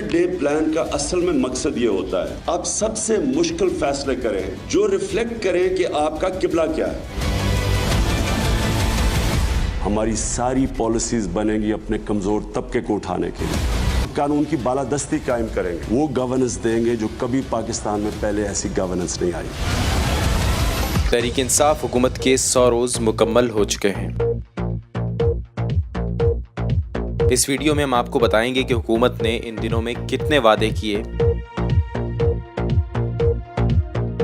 Day plan का असल में मकसद ये होता है, आप सबसे मुश्किल फैसले करें जो रिफ्लेक्ट करें कि आपका किबला क्या है। हमारी सारी पॉलिसीज बनेंगी अपने कमजोर तबके को उठाने के लिए। कानून की बालादस्ती कायम करेंगे, वो गवर्नेंस देंगे जो कभी पाकिस्तान में पहले ऐसी गवर्नेंस नहीं आई। तहरीक इंसाफ हुकूमत के 100 रोज मुकम्मल हो चुके हैं। इस वीडियो में हम आपको बताएंगे कि हुकूमत ने इन दिनों में कितने वादे किए,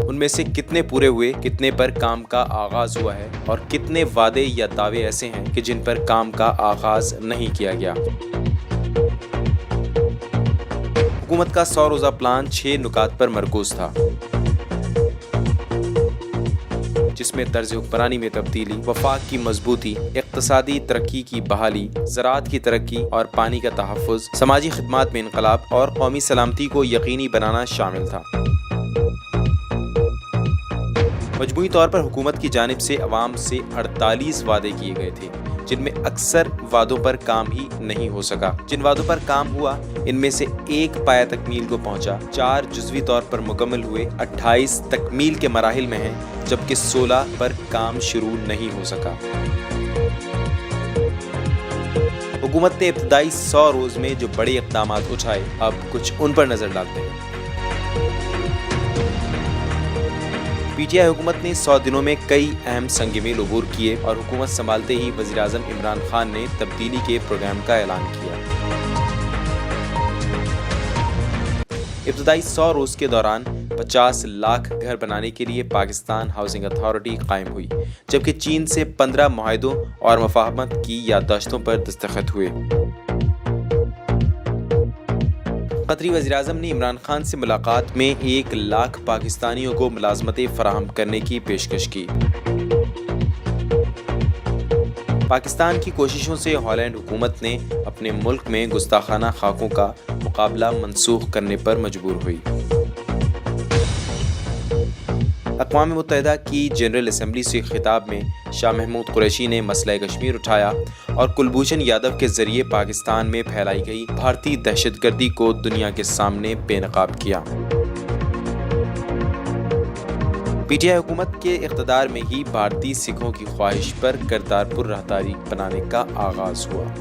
उनमें से कितने पूरे हुए, कितने पर काम का आगाज हुआ है और कितने वादे या दावे ऐसे हैं कि जिन पर काम का आगाज नहीं किया गया। हुकूमत का 100 रोजा प्लान 6 नुकात पर मरकूज था, जिसमें तर्ज हुक्मरानी में तब्दीली, वफाक की मजबूती, इक्तसादी तरक्की की बहाली, ज़राअत की तरक्की और पानी का तहफ़्फ़ुज़, समाजी खिदमात में इनकलाब और कौमी सलामती को यकीनी बनाना शामिल था। मजमूई तौर पर हुकूमत की जानिब से अवाम से 48 वादे किए गए थे, जिनमें अक्सर वादों पर काम ही नहीं हो सका। जिन वादों पर काम हुआ, इनमें से 1 पाया तकमील को पहुंचा, 4 जुज़वी तौर पर मुकम्मल हुए, 28 तकमील के मराहिल में हैं, जबकि 16 पर काम शुरू नहीं हो सका। हुकूमत ने इब्तदाई 100 रोज में जो बड़े इक़दामात उठाए, अब कुछ उन पर नजर डालते हैं। पीटीआई हुकूमत ने 100 दिनों में कई अहम संग-मील अबूर किए और हुकूमत संभालते ही वज़ीर आज़म इमरान खान ने तब्दीली के प्रोग्राम का ऐलान किया। इब्तदाई 100 रोज के दौरान 50 लाख घर बनाने के लिए पाकिस्तान हाउसिंग अथॉरिटी कायम हुई, जबकि चीन से 15 मुआहिदों और मुफाहमत की याददाश्तों पर दस्तखत हुए। कतरी वज़ीर-ए-आज़म ने इमरान खान से मुलाकात में 1 लाख पाकिस्तानियों को मुलाज़मतें फराहम करने की पेशकश की। पाकिस्तान की कोशिशों से हॉलैंड हुकूमत ने अपने मुल्क में गुस्ताखाना खाकों का मुकाबला मनसूख करने पर मजबूर हुई। अक़वाम मुत्तहिदा की जनरल असम्बली से खिताब में शाह महमूद कुरैशी ने मसला कश्मीर उठाया और कुलभूषण यादव के जरिए पाकिस्तान में फैलाई गई भारतीय दहशतगर्दी को दुनिया के सामने बेनकाब किया। पीटीआई हुकूमत के इक़्तिदार में ही भारतीय सिखों की ख्वाहिश पर करतारपुर राहदारी बनाने का आगाज हुआ।